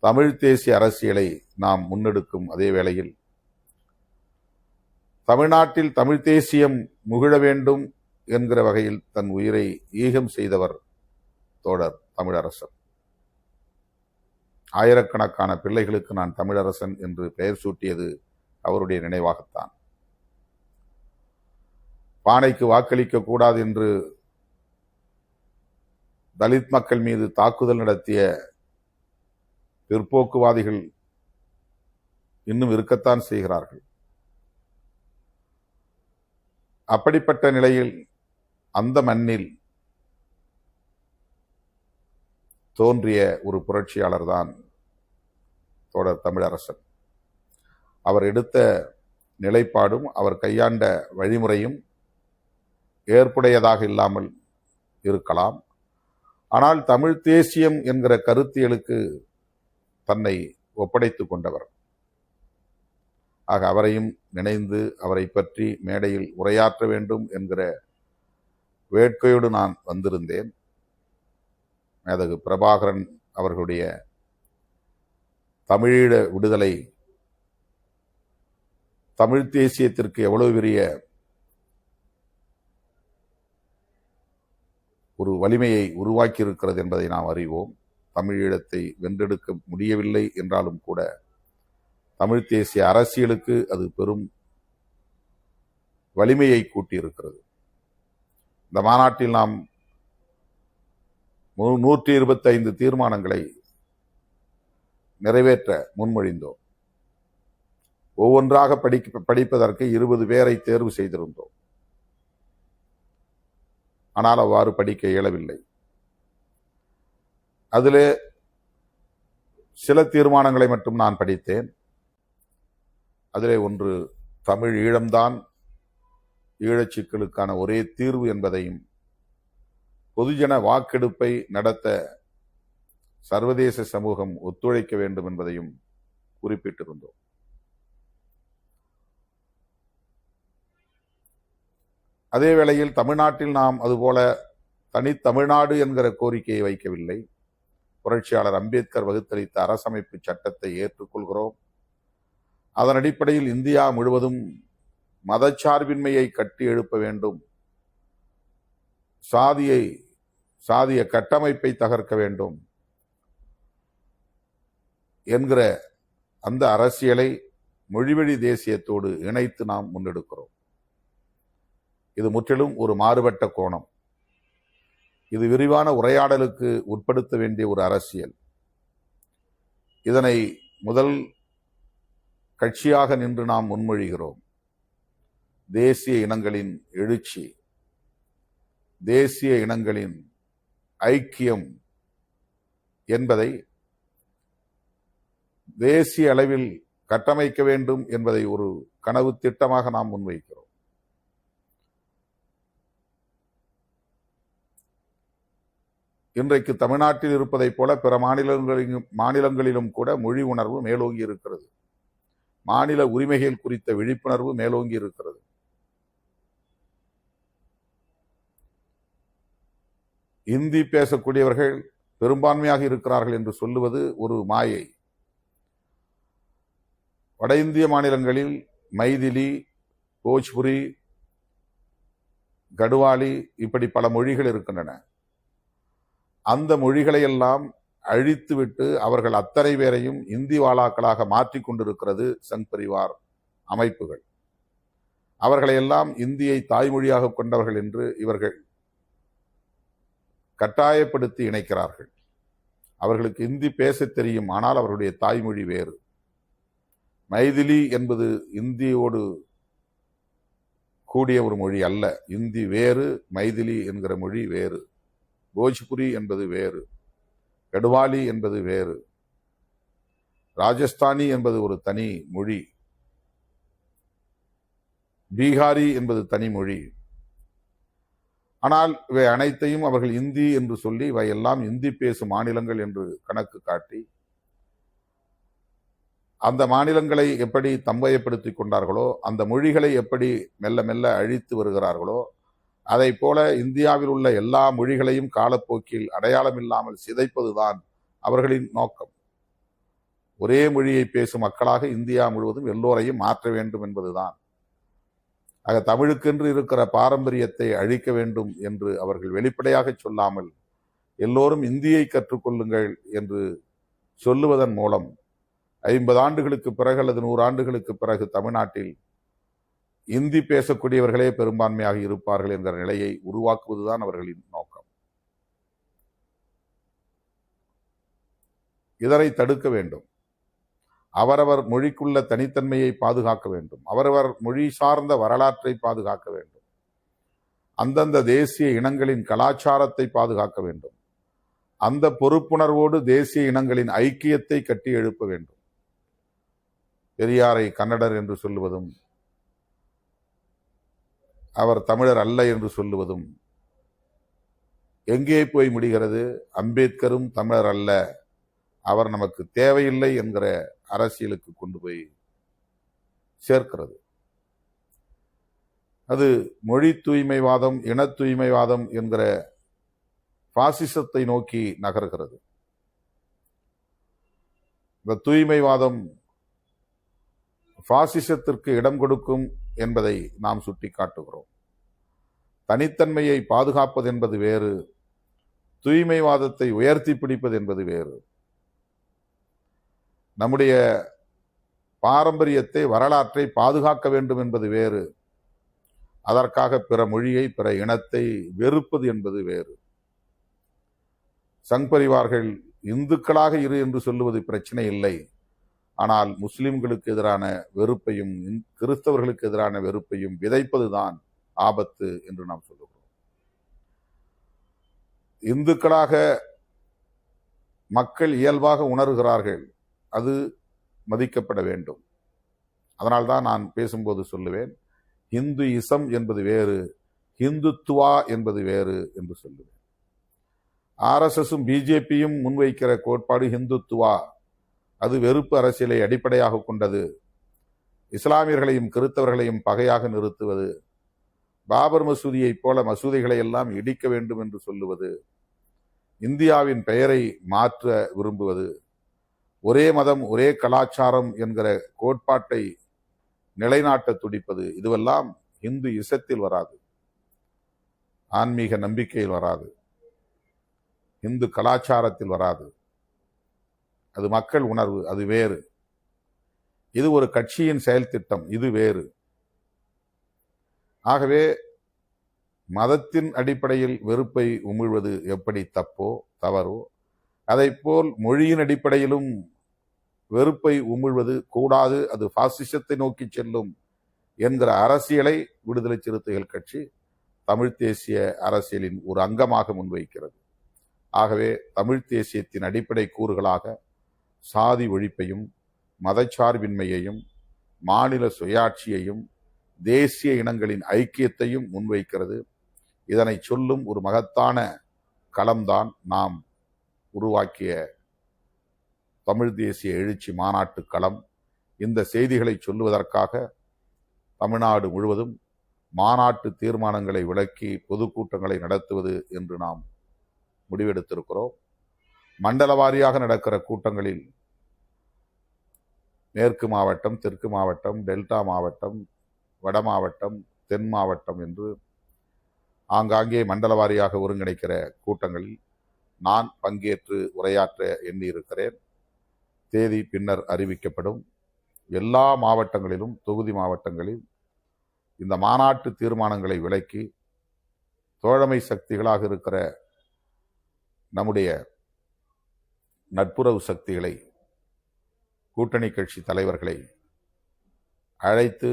தமிழ் தேசிய அரசியலை நாம் முன்னெடுக்கும் அதே வேளையில் தமிழ்நாட்டில் தமிழ் தேசியம் முகிழ வேண்டும் என்கிற வகையில் தன் உயிரை ஈகம் செய்தவர் தோழர் தமிழரசன். ஆயிரக்கணக்கான பிள்ளைகளுக்கு நான் தமிழரசன் என்று பெயர் சூட்டியது அவருடைய நினைவாகத்தான். பானைக்கு வாக்களிக்க கூடாது என்று தலித் மக்கள் மீது தாக்குதல் நடத்திய பிற்போக்குவாதிகள் இன்னும் இருக்கத்தான் செய்கிறார்கள். அப்படிப்பட்ட நிலையில் அந்த மண்ணில் தோன்றிய ஒரு புரட்சியாளர் தான் தோழர் தமிழரசன். அவர் எடுத்த நிலைப்பாடும் அவர் கையாண்ட வழிமுறையும் ஏற்புடையதாக இல்லாமல் இருக்கலாம். ஆனால் தமிழ் தேசியம் என்கிற கருத்தியலுக்கு தன்னை ஒப்படைத்துக் கொண்டவர். ஆக அவரையும் நினைந்து அவரை பற்றி மேடையில் உரையாற்ற வேண்டும் என்கிற வேட்கையோடு நான் வந்திருந்தேன். மேதகு பிரபாகரன் அவர்களுடைய தமிழீழ விடுதலை தமிழ் தேசியத்திற்கு எவ்வளவு பெரிய ஒரு வலிமையை உருவாக்கி இருக்கிறது என்பதை நாம் அறிவோம். தமிழீழத்தை வென்றெடுக்க முடியவில்லை என்றாலும் கூட தமிழ் தேசிய அரசியலுக்கு அது பெரும் வலிமையை கூட்டியிருக்கிறது. இந்த மாநாட்டில் நாம் 125 தீர்மானங்களை நிறைவேற்ற முன்மொழிந்தோம். ஒவ்வொன்றாக படிப்பதற்கு 20 பேரை தேர்வு செய்திருந்தோம். ஆனால் அவ்வாறு படிக்க இயலவில்லை. அதிலே சில தீர்மானங்களை மட்டும் நான் படித்தேன். அதிலே ஒன்று தமிழ் ஈழம்தான் ஈழச் சிக்கலுக்கான ஒரே தீர்வு என்பதையும் பொதுஜன வாக்கெடுப்பை நடத்த சர்வதேச சமூகம் ஒத்துழைக்க வேண்டும் என்பதையும் குறிப்பிட்டிருந்தோம். அதே வேளையில் தமிழ்நாட்டில் நாம் அதுபோல தனித்தமிழ்நாடு என்கிற கோரிக்கையை வைக்கவில்லை. புரட்சியாளர் அம்பேத்கர் வகுத்தளித்த அரசமைப்பு சட்டத்தை ஏற்றுக்கொள்கிறோம். அதன் அடிப்படையில் இந்தியா முழுவதும் மதச்சார்பின்மையை கட்டி எழுப்ப வேண்டும், சாதிய கட்டமைப்பை தகர்க்க வேண்டும் என்கிற அந்த அரசியலை மொழிவழி தேசியத்தோடு இணைத்து நாம் முன்னெடுக்கிறோம். இது முற்றிலும் ஒரு மாறுபட்ட கோணம். இது விரிவான உரையாடலுக்கு உட்படுத்த வேண்டிய ஒரு அரசியல். இதனை முதல் கட்சியாக நின்று நாம் முன்மொழிகிறோம். தேசிய இனங்களின் எழுச்சி, தேசிய இனங்களின் ஐக்கியம் என்பதை தேசிய அளவில் கட்டமைக்க வேண்டும் என்பதை ஒரு கனவு திட்டமாக நாம் முன்வைக்கிறோம். இன்றைக்கு தமிழ்நாட்டில் இருப்பதைப் போல பிற மாநிலங்களிலும் கூட மொழி உணர்வு மேலோங்கி இருக்கிறது. மாநில உரிமைகள் குறித்த விழிப்புணர்வு மேலோங்கி இருக்கிறது. இந்தி பேசக்கூடியவர்கள் பெரும்பான்மையாக இருக்கிறார்கள் என்று சொல்லுவது ஒரு மாயை. வட இந்திய மாநிலங்களில் மைதிலி, போஜ்புரி, கடுவாலி இப்படி பல மொழிகள் இருக்கின்றன. அந்த மொழிகளையெல்லாம் அழித்துவிட்டு அவர்கள் அத்தனை பேரையும் இந்தி வாலாக்களாக மாற்றிக் கொண்டிருக்கிறது சங் பரிவார் அமைப்புகள். அவர்களையெல்லாம் இந்தியை தாய்மொழியாக கொண்டவர்கள் என்று இவர்கள் கட்டாயப்படுத்தி இணைக்கிறார்கள். அவர்களுக்கு இந்தி பேசத் தெரியும், ஆனால் அவர்களுடைய தாய்மொழி வேறு. மைதிலி என்பது இந்தியோடு கூடிய ஒரு மொழி அல்ல. இந்தி வேறு, மைதிலி என்கிற மொழி வேறு, போஜ்புரி என்பது வேறு, கடுவாலி என்பது வேறு, ராஜஸ்தானி என்பது ஒரு தனி மொழி, பீகாரி என்பது தனி மொழி. ஆனால் இவை அனைத்தையும் அவர்கள் இந்தி என்று சொல்லி இவை எல்லாம் இந்தி பேசும் மாநிலங்கள் என்று கணக்கு காட்டி அந்த மாநிலங்களை எப்படி தம்பயப்படுத்திக் கொண்டார்களோ, அந்த மொழிகளை எப்படி மெல்ல மெல்ல அழித்து வருகிறார்களோ, அதை போல இந்தியாவில் உள்ள எல்லா மொழிகளையும் காலப்போக்கில் அடையாளம் இல்லாமல் சிதைப்பதுதான் அவர்களின் நோக்கம். ஒரே மொழியை பேசும் மக்களாக இந்தியா முழுவதும் எல்லோரையும் மாற்ற வேண்டும் என்பதுதான். ஆக தமிழுக்கென்று இருக்கிற பாரம்பரியத்தை அழிக்க வேண்டும் என்று அவர்கள் வெளிப்படையாக சொல்லாமல் எல்லோரும் இந்தியை கற்றுக்கொள்ளுங்கள் என்று சொல்லுவதன் மூலம் 50 ஆண்டுகளுக்கு பிறகு அல்லது 100 ஆண்டுகளுக்கு பிறகு தமிழ்நாட்டில் இந்தி பேசக்கூடியவர்களே பெரும்பான்மையாக இருப்பார்கள் என்ற நிலையை உருவாக்குவதுதான் அவர்களின் நோக்கம். இதனை தடுக்க வேண்டும். அவரவர் மொழிக்குள்ள தனித்தன்மையை பாதுகாக்க வேண்டும். அவரவர் மொழி சார்ந்த வரலாற்றை பாதுகாக்க வேண்டும். அந்தந்த தேசிய இனங்களின் கலாச்சாரத்தை பாதுகாக்க வேண்டும். அந்த பொறுப்புணர்வோடு தேசிய இனங்களின் ஐக்கியத்தை கட்டி எழுப்ப வேண்டும். பெரியாரை கன்னடர் என்று சொல்லுவதும் அவர் தமிழர் அல்ல என்று சொல்லுவதும் எங்கே போய் முடிகிறது? அம்பேத்கரும் தமிழர் அல்ல, அவர் நமக்கு தேவையில்லை என்கிற அரசியலுக்கு கொண்டு போய் சேர்க்கிறது. அது மொழி தூய்மைவாதம், இன தூய்மைவாதம் என்கிற பாசிசத்தை நோக்கி நகர்கிறது. இந்த தூய்மைவாதம் பாசிசத்திற்கு இடம் கொடுக்கும் என்பதை நாம் சுட்டிக்காட்டுகிறோம். தனித்தன்மையை பாதுகாப்பது என்பது வேறு, தூய்மைவாதத்தை உயர்த்தி பிடிப்பது என்பது வேறு. நம்முடைய பாரம்பரியத்தை, வரலாற்றை பாதுகாக்க வேண்டும் என்பது வேறு, அதற்காக பிற மொழியை, பிற இனத்தை வெறுப்பது என்பது வேறு. சங் பரிவார்கள் இந்துக்களாக இரு என்று சொல்லுவது பிரச்சனை இல்லை. ஆனால் முஸ்லிம்களுக்கு எதிரான வெறுப்பையும் கிறிஸ்தவர்களுக்கு எதிரான வெறுப்பையும் விதைப்பதுதான் ஆபத்து என்று நாம் சொல்லுகிறோம். இந்துக்களாக மக்கள் இயல்பாக உணர்கிறார்கள், அது மதிக்கப்பட வேண்டும். அதனால்தான் நான் பேசும்போது சொல்லுவேன், இந்து இசம் என்பது வேறு, இந்துத்துவா என்பது வேறு என்று சொல்லுவேன். RSSும் பிஜேபியும் முன்வைக்கிற கோட்பாடு இந்துத்துவா, அது வெறுப்பு அரசியலை அடிப்படையாக கொண்டது. இஸ்லாமியர்களையும் கிறிஸ்தவர்களையும் பகையாக நிறுத்துவது, பாபர் மசூதியைப் போல மசூதிகளை எல்லாம் இடிக்க வேண்டும் என்று சொல்லுவது, இந்தியாவின் பெயரை மாற்ற விரும்புவது, ஒரே மதம் ஒரே கலாச்சாரம் என்கிற கோட்பாட்டை நிலைநாட்ட துடிப்பது, இதுவெல்லாம் இந்து இசத்தில் வராது, ஆன்மீக நம்பிக்கையில் வராது, இந்து கலாச்சாரத்தில் வராது. அது மக்கள் உணர்வு, அது வேறு. இது ஒரு கட்சியின் செயல் திட்டம், இது வேறு. ஆகவே மதத்தின் அடிப்படையில் வெறுப்பை உமிழ்வது எப்படி தப்போ தவறோ, அதைப்போல் மொழியின் அடிப்படையிலும் வெறுப்பை உமிழ்வது கூடாது, அது பாசிசத்தை நோக்கி செல்லும் என்கிற அரசியலை விடுதலை சிறுத்தைகள் கட்சி தமிழ் தேசிய அரசியலின் ஒரு அங்கமாக முன்வைக்கிறது. ஆகவே தமிழ் தேசியத்தின் அடிப்படை கூறுகளாக சாதி ஒழிப்பையும், மதச்சார்பின்மையையும், மாநில சுயாட்சியையும், தேசிய இனங்களின் ஐக்கியத்தையும் முன்வைக்கிறது. இதனை சொல்லும் ஒரு மகத்தான களம்தான் நாம் உருவாக்கிய தமிழ் தேசிய எழுச்சி மாநாட்டு களம். இந்த செய்திகளை சொல்லுவதற்காக தமிழ்நாடு முழுவதும் மாநாட்டு தீர்மானங்களை விளக்கி பொதுக்கூட்டங்களை நடத்துவது என்று நாம் முடிவெடுத்திருக்கிறோம். மண்டல வாரியாக நடக்கிற கூட்டங்களில் மேற்கு மாவட்டம், தெற்கு மாவட்டம், டெல்டா மாவட்டம், வட மாவட்டம், தென் மாவட்டம் என்று ஆங்காங்கே மண்டல வாரியாக ஒருங்கிணைக்கிற கூட்டங்களில் நான் பங்கேற்று உரையாற்ற எண்ணியிருக்கிறேன். தேதி பின்னர் அறிவிக்கப்படும். எல்லா மாவட்டங்களிலும், தொகுதி மாவட்டங்களில் இந்த மாநாட்டு தீர்மானங்களை விளக்கி தோழமை சக்திகளாக இருக்கிற நம்முடைய நட்புறவு சக்திகளை, கூட்டணி கட்சி தலைவர்களை அழைத்து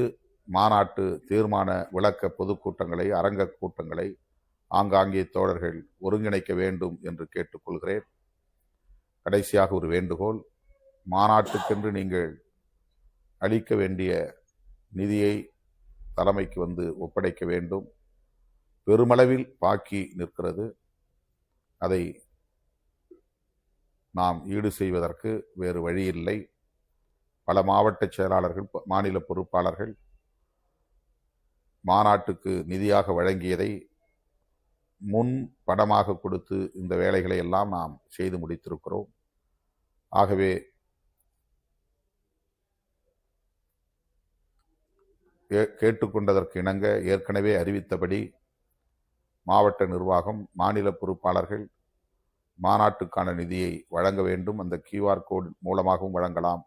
மாநாட்டு தீர்மான விளக்க பொதுக்கூட்டங்களை, அரங்க கூட்டங்களை ஆங்காங்கே தோழர்கள் ஒருங்கிணைக்க வேண்டும் என்று கேட்டுக்கொள்கிறேன். கடைசியாக ஒரு வேண்டுகோள், மாநாட்டுக்கென்று நீங்கள் அளிக்க வேண்டிய நிதியை தலைமைக்கு வந்து ஒப்படைக்க வேண்டும். பெருமளவில் பாக்கி நிற்கிறது. அதை நாம் ஈடு செய்வதற்கு வேறு வழி இல்லை. பல மாவட்ட செயலாளர்கள், மாநில பொறுப்பாளர்கள் மாநாட்டுக்கு நிதியாக வழங்கியதை முன் பணமாக கொடுத்து இந்த வேலைகளை எல்லாம் நாம் செய்து முடித்திருக்கிறோம். ஆகவே கேட்டுக்கொண்டதற்கு இணங்க ஏற்கனவே அறிவித்தபடி மாவட்ட நிர்வாகம், மாநில பொறுப்பாளர்கள் மாநாட்டுக்கான நிதியை வழங்க வேண்டும். அந்த QR கோட் மூலமாகவும் வழங்கலாம்.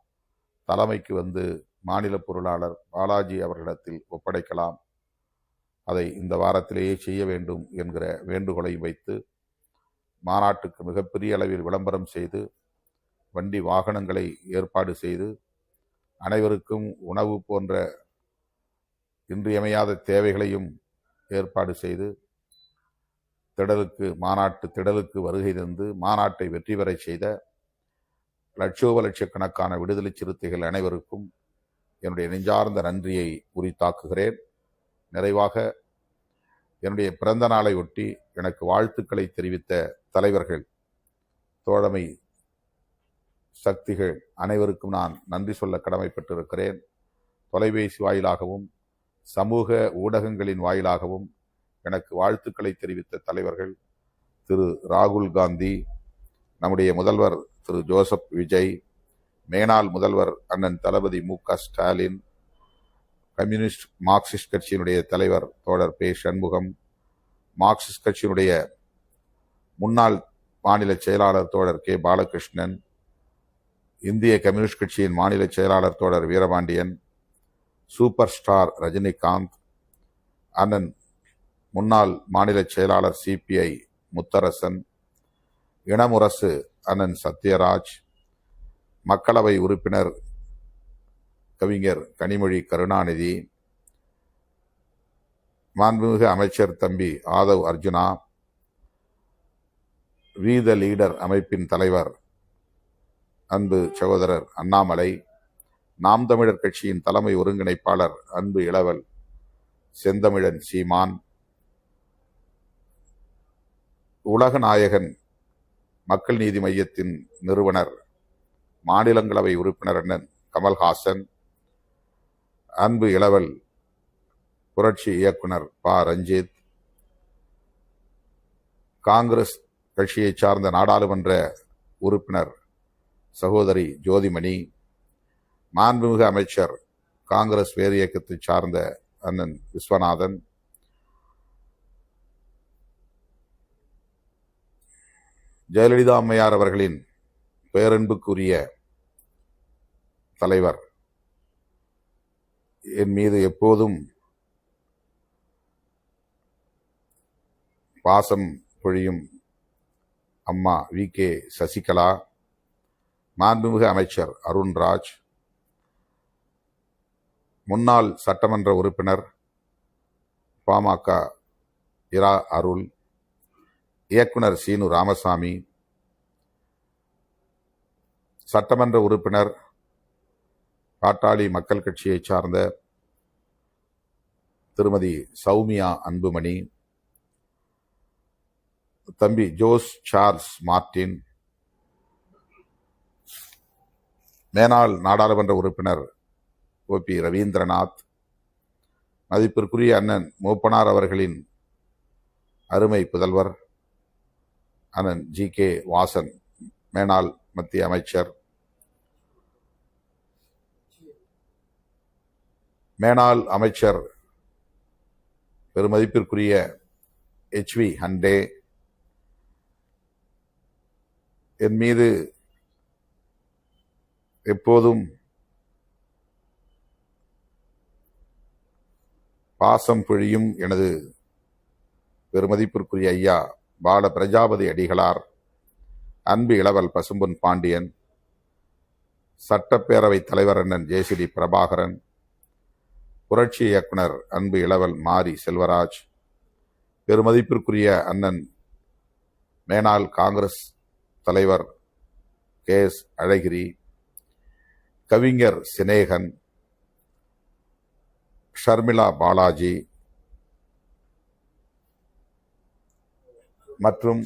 தலைமைக்கு வந்து மாநில பொருளாளர் பாலாஜி அவர்களிடத்தில் ஒப்படைக்கலாம். அதை இந்த வாரத்திலேயே செய்ய வேண்டும் என்கிற வேண்டுகோளையும் வைத்து மாநாட்டுக்கு மிகப்பெரிய அளவில் விளம்பரம் செய்து, வண்டி வாகனங்களை ஏற்பாடு செய்து, அனைவருக்கும் உணவு போன்ற இன்றியமையாத தேவைகளையும் ஏற்பாடு செய்து, மாநாட்டு திடலுக்கு வருகை தந்து மாநாட்டை வெற்றி பெற செய்த லட்சக்கணக்கான விடுதலை சிறுத்தைகள் அனைவருக்கும் என்னுடைய நெஞ்சார்ந்த நன்றியை உரித்தாக்குகிறேன். நிறைவாக என்னுடைய பிறந்த நாளை ஒட்டி எனக்கு வாழ்த்துக்களை தெரிவித்த தலைவர்கள், தோழமை சக்திகள் அனைவருக்கும் நான் நன்றி சொல்ல கடமைப்பட்டிருக்கிறேன். தொலைபேசி வாயிலாகவும் சமூக ஊடகங்களின் வாயிலாகவும் எனக்கு வாழ்த்துக்களை தெரிவித்த தலைவர்கள் திரு ராகுல் காந்தி, நம்முடைய முதல்வர் திரு ஜோசப் விஜய், மேனாள் முதல்வர் அண்ணன் தளபதி மு.க. ஸ்டாலின், கம்யூனிஸ்ட் மார்க்சிஸ்ட் கட்சியினுடைய தலைவர் தோழர் பே. சண்முகம், மார்க்சிஸ்ட் கட்சியினுடைய முன்னாள் மாநில செயலாளர் தோழர் கே. பாலகிருஷ்ணன், இந்திய கம்யூனிஸ்ட் கட்சியின் மாநில செயலாளர் தோழர் வீரபாண்டியன், சூப்பர் ஸ்டார் ரஜினிகாந்த், அண்ணன் முன்னாள் மாநில செயலாளர் CPI முத்தரசன், இனமுரசு அண்ணன் சத்யராஜ், மக்களவை உறுப்பினர் கவிஞர் கனிமொழி கருணாநிதி, மாண்புமிகு அமைச்சர் தம்பி Aadhav Arjuna, we the leader அமைப்பின் தலைவர் அன்பு சகோதரர் அண்ணாமலை, நாம் தமிழர் கட்சியின் தலைமை ஒருங்கிணைப்பாளர் அன்பு இளவல் செந்தமிழன் சீமான், உலகநாயகன் மக்கள் நீதி மையத்தின் நிறுவனர் மாநிலங்களவை உறுப்பினர் அண்ணன் கமல்ஹாசன், அன்பு இளவல் புரட்சி இயக்குனர் ப. ரஞ்சித், காங்கிரஸ் கட்சியை சார்ந்த நாடாளுமன்ற உறுப்பினர் சகோதரி ஜோதிமணி, மாண்புமிகு அமைச்சர் காங்கிரஸ் வேறு இயக்கத்தை சார்ந்த அண்ணன் விஸ்வநாதன், ஜெயலலிதா அம்மையார் அவர்களின் பேரன்புக்குரிய தலைவர், என் மீது எப்போதும் பாசம் பொழியும் அம்மா VK சசிகலா, மாண்புமிகு அமைச்சர் அருண்ராஜ், முன்னாள் சட்டமன்ற உறுப்பினர் பாமக இரா அருள், இயக்குனர் சீனு ராமசாமி, சட்டமன்ற உறுப்பினர் பாட்டாளி மக்கள் கட்சியை சார்ந்த திருமதி சௌமியா அன்புமணி, தம்பி ஜோஸ் சார்ல்ஸ் மார்டின், மேனாள் நாடாளுமன்ற உறுப்பினர் OP ரவீந்திரநாத், மதிப்பிற்குரிய அண்ணன் மூப்பனார் அவர்களின் அருமை புதல்வர் அண்ணன் GK வாசன், மேனாள் மத்திய அமைச்சர், மேனாள் அமைச்சர் பெருமதிப்பிற்குரிய HV ஹண்டே, என் மீது எப்போதும் பாசம் பொழியும் எனது பெருமதிப்பிற்குரிய ஐயா பால பிரஜாபதி அடிகளார், அன்பு இளவல் பசும்பொன் பாண்டியன், சட்டப்பேரவை தலைவர் அண்ணன் JCD பிரபாகரன், புரட்சி இயக்குனர் அன்பு இளவல் மாரி செல்வராஜ், பெருமதிப்பிற்குரிய அண்ணன் மேனாள் காங்கிரஸ் தலைவர் KS அழகிரி, கவிஞர் சினேகன், ஷர்மிளா பாலாஜி மற்றும்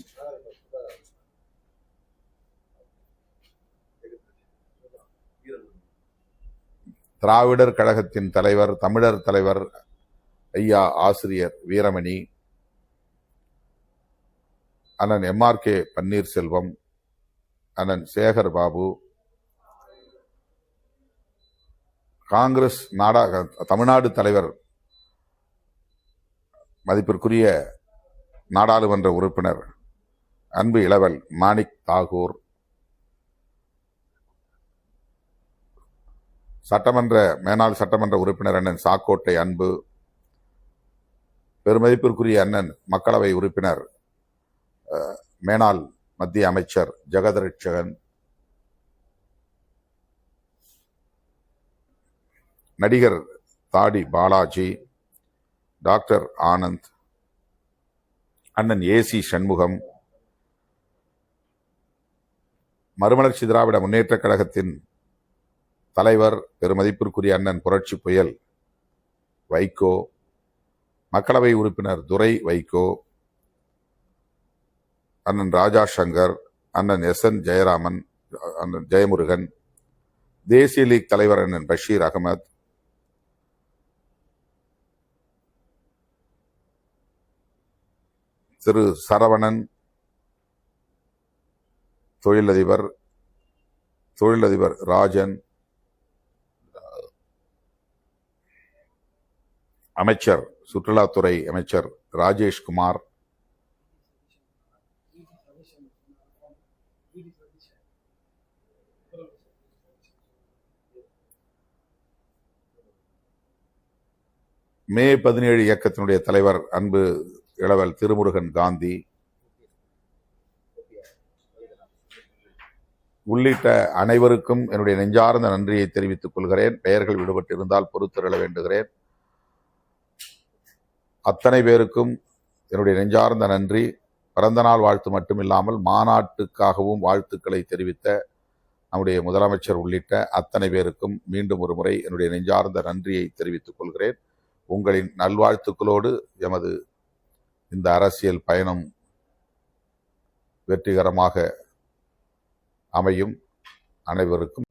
திராவிடர் கழகத்தின் தலைவர், தமிழர் தலைவர் ஐயா ஆசிரியர் வீரமணி, அண்ணன் MRK பன்னீர்செல்வம், அண்ணன் சேகர் பாபு, காங்கிரஸ் தமிழ்நாடு தலைவர் மதிப்பிற்குரிய நாடாளுமன்ற உறுப்பினர் அன்பு இளவல் மாணிக் தாகூர், மேனாள் சட்டமன்ற உறுப்பினர் அண்ணன் சாக்கோட்டை அன்பு, பெருமதிப்பிற்குரிய அண்ணன் மக்களவை உறுப்பினர் மேனாள் மத்திய அமைச்சர் ஜெகதரட்சகன், நடிகர் தாடி பாலாஜி, டாக்டர் ஆனந்த், அண்ணன் AC சண்முகம், மறுமலர்ச்சி திராவிட முன்னேற்ற கழகத்தின் தலைவர் பெருமதிப்பிற்குரிய அண்ணன் புரட்சி புயல் வைகோ, மக்களவை உறுப்பினர் துரை வைகோ, அண்ணன் ராஜா சங்கர், அண்ணன் SN ஜெயராமன், அண்ணன் ஜெயமுருகன், தேசிய லீக் தலைவர் அண்ணன் பஷீர் அகமது, திரு சரவணன், தொழிலதிபர் ராஜன், அமைச்சர் சுற்றுலாத்துறை அமைச்சர் ராஜேஷ்குமார், மே 17 இயக்கத்தினுடைய தலைவர் அன்பு இளவல் திருமுருகன் காந்தி உள்ளிட்ட அனைவருக்கும் என்னுடைய நெஞ்சார்ந்த நன்றியை தெரிவித்துக் கொள்கிறேன். பெயர்கள் விடுபட்டு இருந்தால் பொறுத்தருள வேண்டுகிறேன். அத்தனை பேருக்கும் என்னுடைய நெஞ்சார்ந்த நன்றி. பிறந்த நாள் வாழ்த்து மட்டுமில்லாமல் மாநாட்டுக்காகவும் வாழ்த்துக்களை தெரிவித்த நம்முடைய முதலமைச்சர் உள்ளிட்ட அத்தனை பேருக்கும் மீண்டும் ஒரு முறை என்னுடைய நெஞ்சார்ந்த நன்றியை தெரிவித்துக் கொள்கிறேன். உங்களின் நல்வாழ்த்துக்களோடு எமது இந்த அரசியல் பயணம் வெற்றிகரமாக அமையும். அனைவருக்கும்